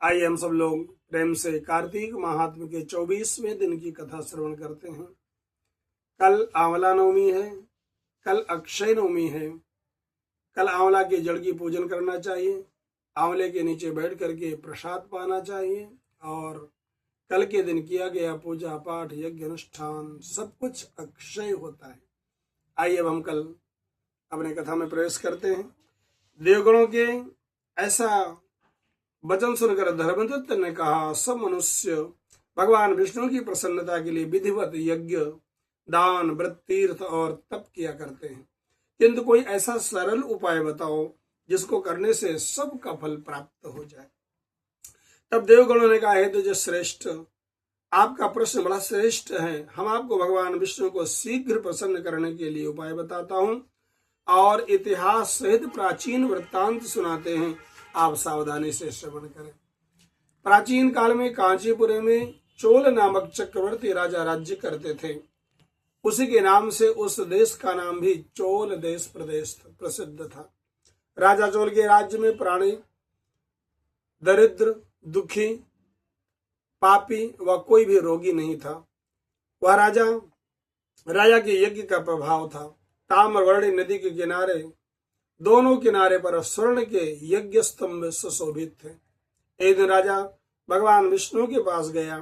आइए हम सब लोग प्रेम से कार्तिक महात्म के 24वें दिन की कथा श्रवण करते हैं। कल आंवला नवमी है, कल अक्षय नवमी है। कल आंवला के जड़ की पूजन करना चाहिए, आंवले के नीचे बैठ करके प्रसाद पाना चाहिए और कल के दिन किया गया पूजा पाठ यज्ञ अनुष्ठान सब कुछ अक्षय होता है। आइए अब हम कल अपने कथा में प्रवेश करते हैं। देवगणों के ऐसा वचन सुनकर धर्मदत्त ने कहा, सब मनुष्य भगवान विष्णु की प्रसन्नता के लिए विधिवत यज्ञ दान व्रत तीर्थ और तप किया करते हैं, किंतु कोई ऐसा सरल उपाय बताओ जिसको करने से सबका फल प्राप्त हो जाए। तब देवगणों ने कहा, हे तुझे श्रेष्ठ, आपका प्रश्न बड़ा श्रेष्ठ है। हम आपको भगवान विष्णु को शीघ्र प्रसन्न करने के लिए उपाय बताता हूँ और इतिहास सहित प्राचीन वृत्तांत सुनाते हैं, आप सावधानी से श्रवण करें। प्राचीन काल में कांचीपुर में चोल नामक चक्रवर्ती राजा राज्य करते थे। उसी के नाम से उस देश का नाम भी चोल देश प्रदेश प्रसिद्ध था। राजा चोल के राज्य में प्राणी दरिद्र दुखी पापी व कोई भी रोगी नहीं था। वह राजा के यज्ञ का प्रभाव था। ताम्रवर्णी नदी के किनारे दोनों किनारे पर स्वर्ण के यज्ञ स्तंभ सुशोभित थे। एक दिन राजा भगवान विष्णु के पास गया।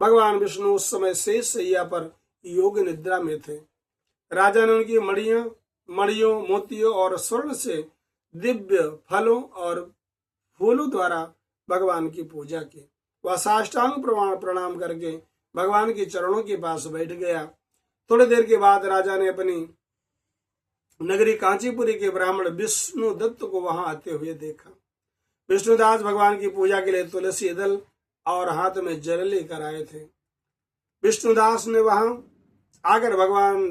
भगवान विष्णु उस समय शेष शैया पर योग निद्रा में थे। राजा ने उनकी मणियों मोतियों और स्वर्ण से दिव्य फलों और फूलों द्वारा भगवान की पूजा की। वह साष्टांग प्रणाम करके भगवान के चरणों के पास बैठ गया। थोड़ी देर के बाद राजा ने अपनी नगरी कांचीपुरी के ब्राह्मण विष्णु दत्त को वहां आते हुए देखा। विष्णुदास भगवान की पूजा के लिए तुलसी दल और हाथ में जल लेकर आए थे। विष्णुदास ने वहां आकर भगवान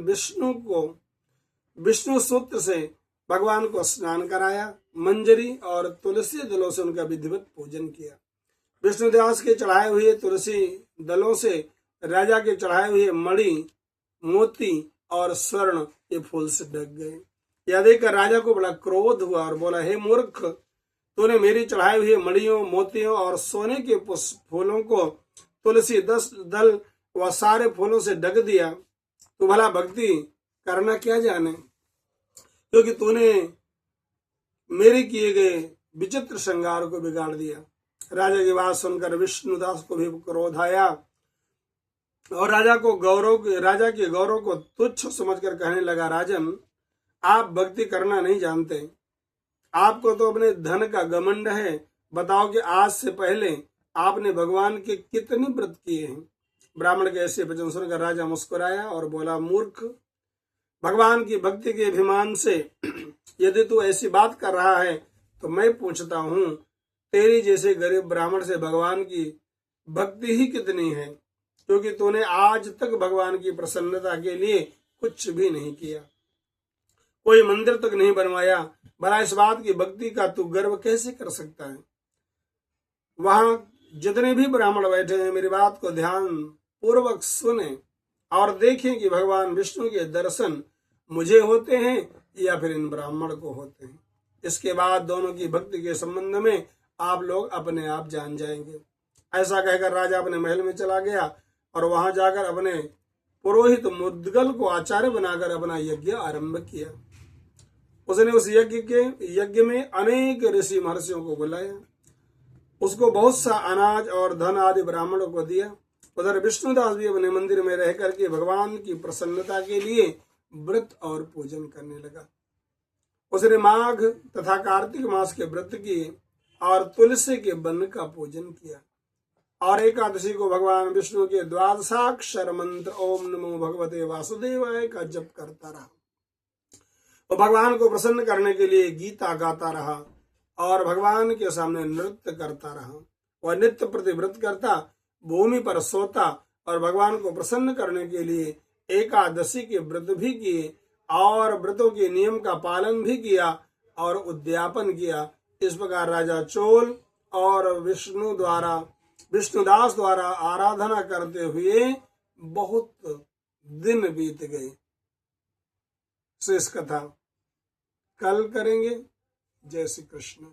विष्णु सूत्र से भगवान को स्नान कराया, मंजरी और तुलसी दलों से उनका विधिवत पूजन किया। विष्णुदास के चढ़ाए हुए तुलसी दलों से राजा के चढ़ाए हुए मणि मोती और स्वर्ण ये फूल से ढक गए। यह देखकर राजा को बड़ा क्रोध हुआ और बोला, हे मूर्ख, तूने मेरी चढ़ाई हुई मणियों मोतियों और सोने के फूलों को तुलसी 10 दल व सारे फूलों से ढक दिया। तू भला भक्ति करना क्या जाने, क्योंकि तूने मेरे किए गए विचित्र श्रृंगार को बिगाड़ दिया। राजा की बात सुनकर विष्णुदास को भी क्रोध आया और राजा के गौरव को तुच्छ समझकर कहने लगा, राजन, आप भक्ति करना नहीं जानते, आपको तो अपने धन का घमंड है। बताओ कि आज से पहले आपने भगवान के कितने व्रत किए हैं। ब्राह्मण के ऐसे वचन सुनकर राजा मुस्कुराया और बोला, मूर्ख, भगवान की भक्ति के अभिमान से यदि तू ऐसी बात कर रहा है तो मैं पूछता हूँ, तेरी जैसे गरीब ब्राह्मण से भगवान की भक्ति ही कितनी है, क्योंकि तूने आज तक भगवान की प्रसन्नता के लिए कुछ भी नहीं किया, कोई मंदिर तक नहीं बनवाया। भला इस बात की भक्ति का तू गर्व कैसे कर सकता है। वहां जितने भी ब्राह्मण बैठे हैं, मेरी बात को ध्यान पूर्वक सुने और देखें कि भगवान विष्णु के दर्शन मुझे होते हैं या फिर इन ब्राह्मण को होते हैं। इसके बाद दोनों की भक्ति के संबंध में आप लोग अपने आप जान जाएंगे। ऐसा कहकर राजा अपने महल में चला गया और वहां जाकर अपने पुरोहित मुद्गल को आचार्य बनाकर अपना यज्ञ आरंभ किया। उसने उस यज्ञ में अनेक ऋषि महर्षियों को बुलाया, उसको बहुत सा अनाज और धन आदि ब्राह्मणों को दिया। उधर विष्णुदास भी अपने मंदिर में रह करके भगवान की प्रसन्नता के लिए व्रत और पूजन करने लगा। उसने माघ तथा कार्तिक मास के व्रत किए और तुलसी के वन का पूजन किया और एकादशी को भगवान विष्णु के द्वादशाक्षर मंत्र ओम नमो भगवते वासुदेवाय का जप करता रहा। वो भगवान को प्रसन्न करने के लिए गीता गाता रहा और भगवान के सामने नृत्य करता रहा। वह नित्य प्रति व्रत करता, भूमि पर सोता और भगवान को प्रसन्न करने के लिए एकादशी के व्रत भी किए और व्रतों के नियम का पालन भी किया और उद्यापन किया। इस प्रकार राजा चोल और विष्णुदास द्वारा आराधना करते हुए बहुत दिन बीत गए। शेष कथा कल करेंगे। जय श्री कृष्ण।